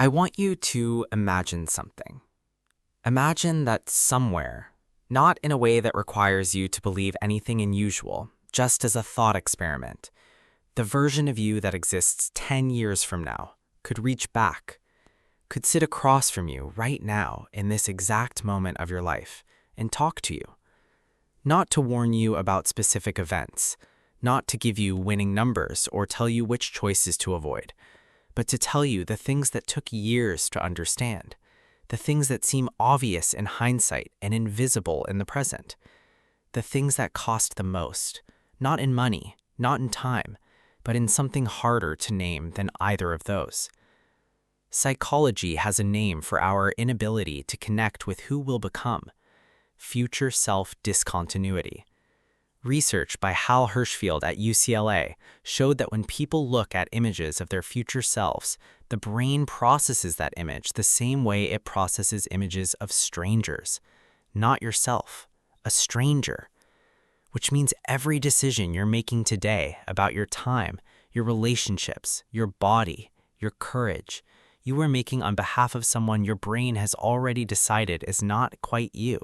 I want you to imagine something. Imagine that somewhere, not in a way that requires you to believe anything unusual, just as a thought experiment, the version of you that exists 10 years from now could reach back, could sit across from you right now in this exact moment of your life and talk to you. Not to warn you about specific events, not to give you winning numbers or tell you which choices to avoid, but to tell you the things that took years to understand, the things that seem obvious in hindsight and invisible in the present, the things that cost the most, not in money, not in time, but in something harder to name than either of those. Psychology has a name for our inability to connect with who we'll become: future self discontinuity. Research by Hal Hirschfield at UCLA showed that when people look at images of their future selves, the brain processes that image the same way it processes images of strangers. Not yourself, a stranger. Which means every decision you're making today about your time, your relationships, your body, your courage, you are making on behalf of someone your brain has already decided is not quite you.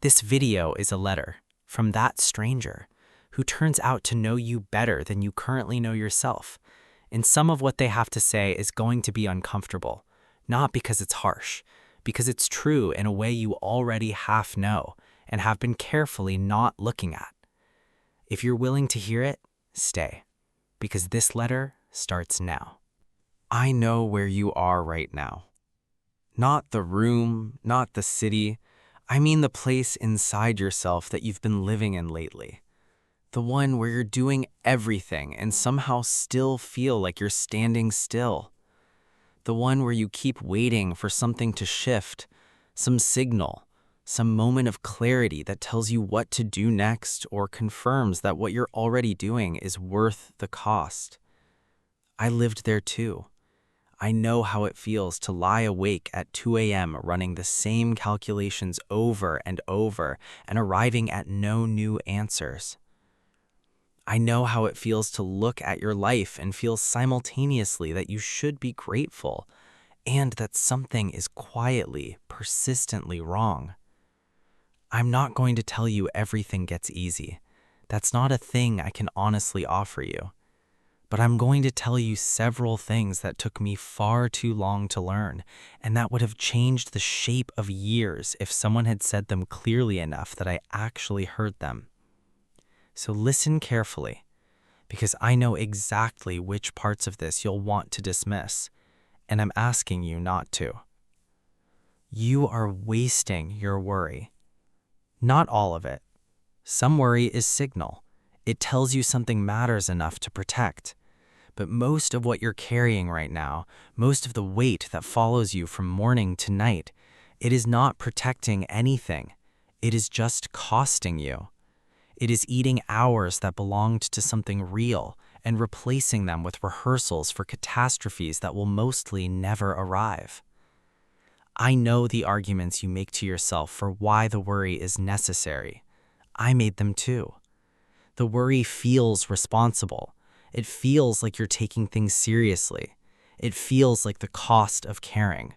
This video is a letter from that stranger who turns out to know you better than you currently know yourself. And some of what they have to say is going to be uncomfortable, not because it's harsh, because it's true in a way you already half know and have been carefully not looking at. If you're willing to hear it, stay, because this letter starts now. I know where you are right now. Not the room, not the city. I mean the place inside yourself that you've been living in lately. The one where you're doing everything and somehow still feel like you're standing still. The one where you keep waiting for something to shift, some signal, some moment of clarity that tells you what to do next or confirms that what you're already doing is worth the cost. I lived there too. I know how it feels to lie awake at 2 a.m. running the same calculations over and over and arriving at no new answers. I know how it feels to look at your life and feel simultaneously that you should be grateful and that something is quietly, persistently wrong. I'm not going to tell you everything gets easy. That's not a thing I can honestly offer you. But I'm going to tell you several things that took me far too long to learn, and that would have changed the shape of years if someone had said them clearly enough that I actually heard them. So listen carefully, because I know exactly which parts of this you'll want to dismiss, and I'm asking you not to. You are wasting your worry. Not all of it. Some worry is signal. It tells you something matters enough to protect. But most of what you're carrying right now, most of the weight that follows you from morning to night, it is not protecting anything. It is just costing you. It is eating hours that belonged to something real and replacing them with rehearsals for catastrophes that will mostly never arrive. I know the arguments you make to yourself for why the worry is necessary. I made them too. The worry feels responsible. It feels like you're taking things seriously. It feels like the cost of caring.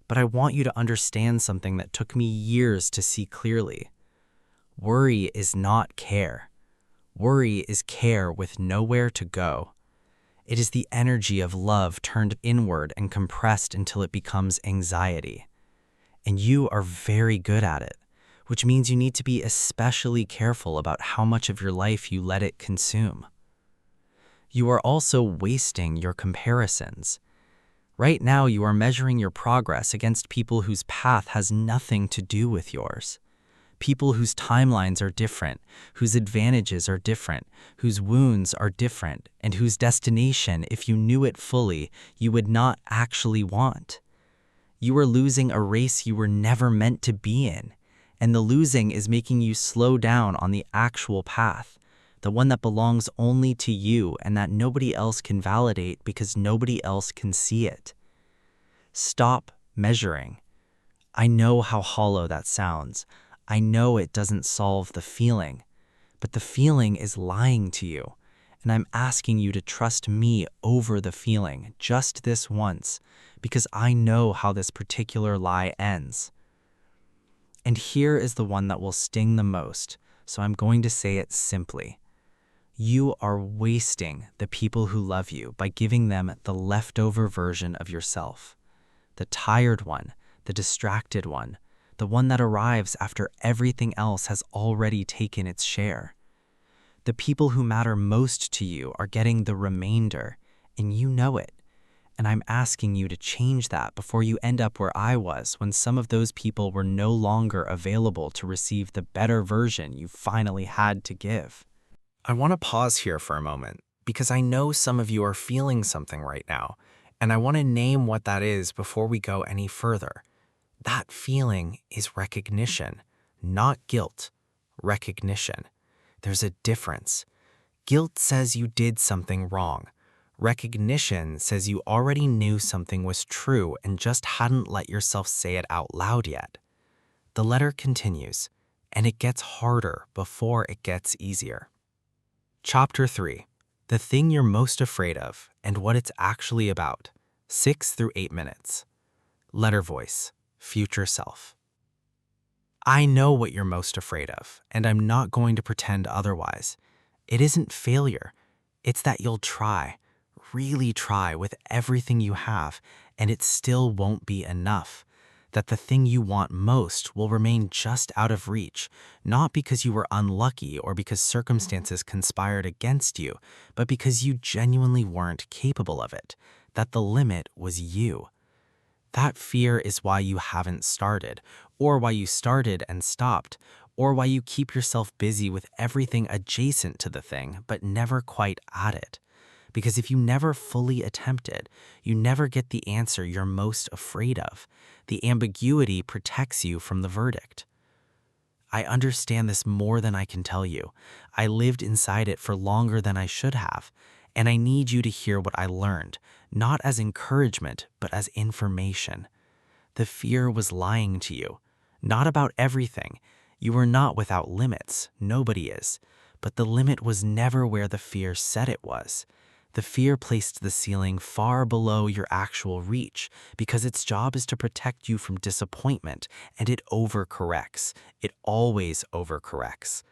But I want you to understand something that took me years to see clearly. Worry is not care. Worry is care with nowhere to go. It is the energy of love turned inward and compressed until it becomes anxiety. And you are very good at it, which means you need to be especially careful about how much of your life you let it consume. You are also wasting your comparisons. Right now, you are measuring your progress against people whose path has nothing to do with yours. People whose timelines are different, whose advantages are different, whose wounds are different, and whose destination, if you knew it fully, you would not actually want. You are losing a race you were never meant to be in, and the losing is making you slow down on the actual path, the one that belongs only to you and that nobody else can validate because nobody else can see it. Stop measuring. I know how hollow that sounds. I know it doesn't solve the feeling, but the feeling is lying to you, And I'm asking you to trust me over the feeling just this once, because I know how this particular lie ends. And here is the one that will sting the most, so I'm going to say it simply. You are wasting the people who love you by giving them the leftover version of yourself. The tired one, the distracted one, the one that arrives after everything else has already taken its share. The people who matter most to you are getting the remainder, and you know it. And I'm asking you to change that before you end up where I was when some of those people were no longer available to receive the better version you finally had to give. I want to pause here for a moment because I know some of you are feeling something right now, and I want to name what that is before we go any further. That feeling is recognition, not guilt. Recognition. There's a difference. Guilt says you did something wrong. Recognition says you already knew something was true and just hadn't let yourself say it out loud yet. The letter continues, and it gets harder before it gets easier. Chapter 3. The thing you're most afraid of and what it's actually about. 6 through 8 minutes. Letter voice. Future self. I know what you're most afraid of, and I'm not going to pretend otherwise. It isn't failure. It's that you'll try, really try with everything you have, and it still won't be enough. That the thing you want most will remain just out of reach, not because you were unlucky or because circumstances conspired against you, but because you genuinely weren't capable of it, that the limit was you. That fear is why you haven't started, or why you started and stopped, or why you keep yourself busy with everything adjacent to the thing, but never quite at it. Because if you never fully attempt it, you never get the answer you're most afraid of. The ambiguity protects you from the verdict. I understand this more than I can tell you. I lived inside it for longer than I should have, and I need you to hear what I learned, not as encouragement, but as information. The fear was lying to you, not about everything. You were not without limits, nobody is, but the limit was never where the fear said it was. The fear placed the ceiling far below your actual reach because its job is to protect you from disappointment, and it overcorrects. It always overcorrects.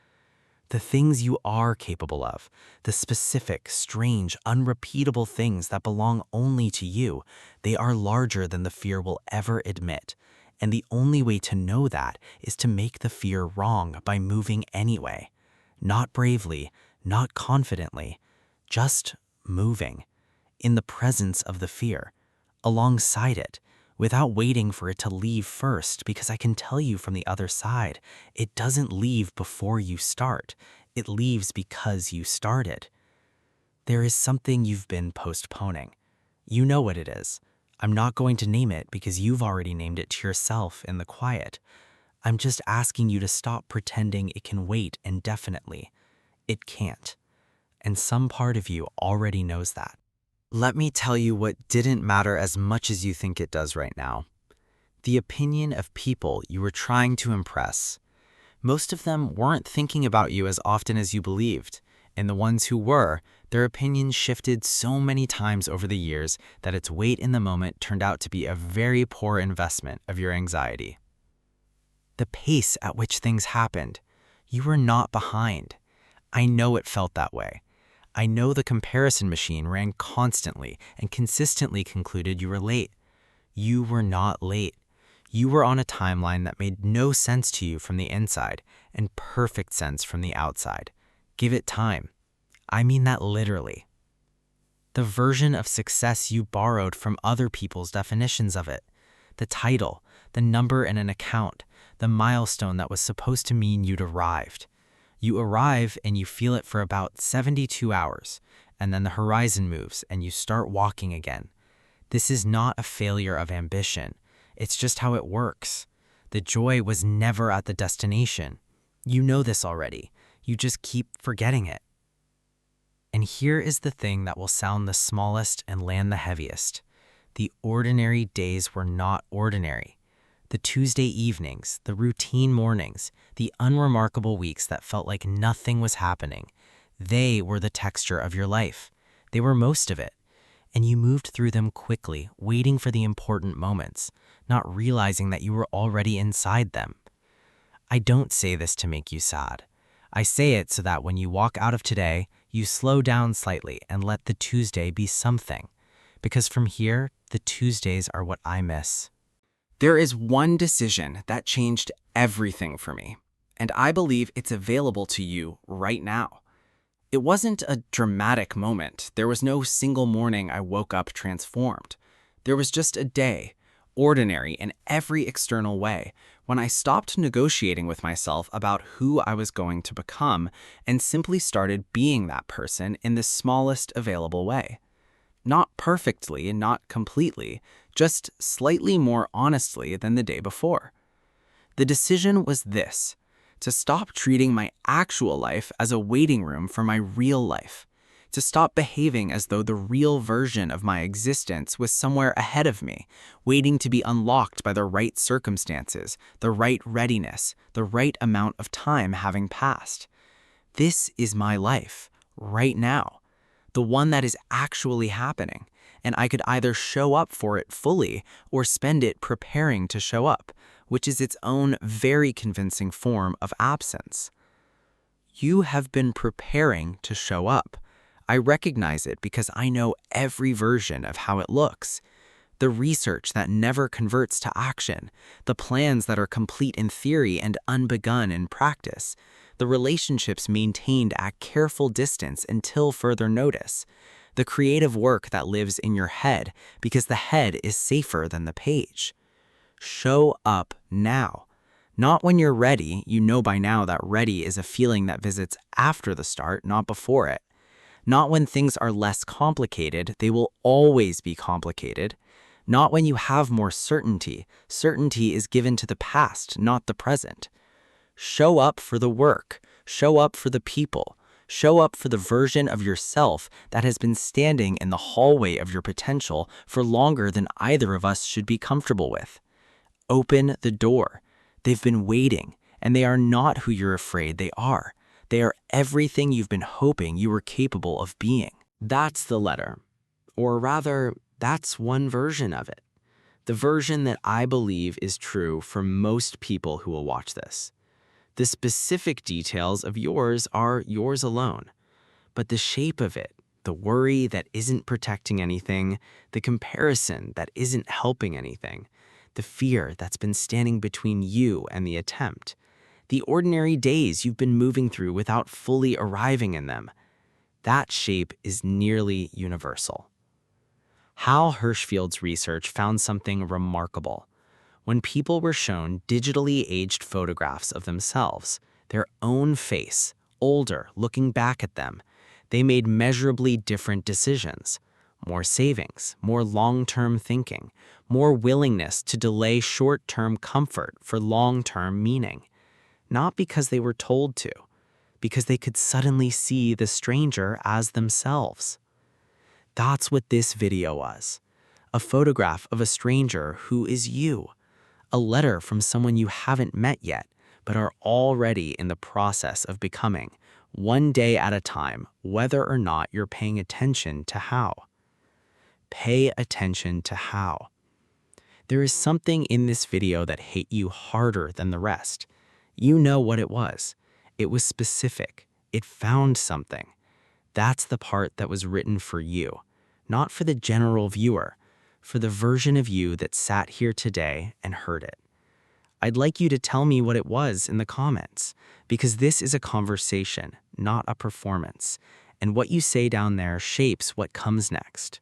The things you are capable of, the specific, strange, unrepeatable things that belong only to you, they are larger than the fear will ever admit. And the only way to know that is to make the fear wrong by moving anyway. Not bravely, not confidently, just moving, in the presence of the fear, alongside it, without waiting for it to leave first, because I can tell you from the other side, it doesn't leave before you start. It leaves because you started. There is something you've been postponing. You know what it is. I'm not going to name it because you've already named it to yourself in the quiet. I'm just asking you to stop pretending it can wait indefinitely. It can't. And some part of you already knows that. Let me tell you what didn't matter as much as you think it does right now. The opinion of people you were trying to impress. Most of them weren't thinking about you as often as you believed, and the ones who were, their opinions shifted so many times over the years that its weight in the moment turned out to be a very poor investment of your anxiety. The pace at which things happened, you were not behind. I know it felt that way. I know the comparison machine ran constantly and consistently concluded you were late. You were not late. You were on a timeline that made no sense to you from the inside and perfect sense from the outside. Give it time. I mean that literally. The version of success you borrowed from other people's definitions of it. The title, the number in an account, the milestone that was supposed to mean you'd arrived. You arrive and you feel it for about 72 hours, and then the horizon moves and you start walking again. This is not a failure of ambition. It's just how it works. The joy was never at the destination. You know this already. You just keep forgetting it. And here is the thing that will sound the smallest and land the heaviest. The ordinary days were not ordinary. The Tuesday evenings, the routine mornings, the unremarkable weeks that felt like nothing was happening, They were the texture of your life. They were most of it. And you moved through them quickly, waiting for the important moments, not realizing that you were already inside them. I don't say this to make you sad. I say it so that when you walk out of today, you slow down slightly and let the Tuesday be something. Because from here, the Tuesdays are what I miss. There is one decision that changed everything for me, and I believe it's available to you right now. It wasn't a dramatic moment. There was no single morning I woke up transformed. There was just a day, ordinary in every external way, when I stopped negotiating with myself about who I was going to become and simply started being that person in the smallest available way. Not perfectly and not completely, just slightly more honestly than the day before. The decision was this: to stop treating my actual life as a waiting room for my real life, to stop behaving as though the real version of my existence was somewhere ahead of me, waiting to be unlocked by the right circumstances, the right readiness, the right amount of time having passed. This is my life, right now, the one that is actually happening, and I could either show up for it fully or spend it preparing to show up, which is its own very convincing form of absence. You have been preparing to show up. I recognize it because I know every version of how it looks. The research that never converts to action, the plans that are complete in theory and unbegun in practice, the relationships maintained at careful distance until further notice, the creative work that lives in your head because the head is safer than the page. Show up now. Not when you're ready. You know by now that ready is a feeling that visits after the start, not before it. Not when things are less complicated. They will always be complicated. Not when you have more certainty. Certainty is given to the past, not the present. Show up for the work. Show up for the people. Show up for the version of yourself that has been standing in the hallway of your potential for longer than either of us should be comfortable with. Open the door. They've been waiting, and they are not who you're afraid they are. They are everything you've been hoping you were capable of being. That's the letter. Or rather, that's one version of it. The version that I believe is true for most people who will watch this. The specific details of yours are yours alone. But the shape of it, the worry that isn't protecting anything, the comparison that isn't helping anything, the fear that's been standing between you and the attempt, the ordinary days you've been moving through without fully arriving in them, that shape is nearly universal. Hal Hirschfield's research found something remarkable. When people were shown digitally aged photographs of themselves, their own face, older, looking back at them, they made measurably different decisions. More savings, more long-term thinking, more willingness to delay short-term comfort for long-term meaning. Not because they were told to, because they could suddenly see the stranger as themselves. That's what this video was. A photograph of a stranger who is you. A letter from someone you haven't met yet, but are already in the process of becoming, one day at a time, whether or not you're paying attention to how. Pay attention to how. There is something in this video that hit you harder than the rest. You know what it was. It was specific. It found something. That's the part that was written for you, not for the general viewer, for the version of you that sat here today and heard it. I'd like you to tell me what it was in the comments, because this is a conversation, not a performance, and what you say down there shapes what comes next.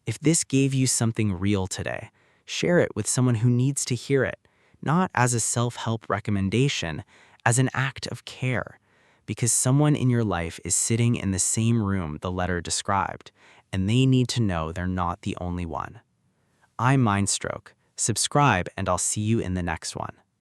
If this gave you something real today, share it with someone who needs to hear it, not as a self-help recommendation, as an act of care, because someone in your life is sitting in the same room the letter described, and they need to know they're not the only one. I'm MindStroke. Subscribe, and I'll see you in the next one.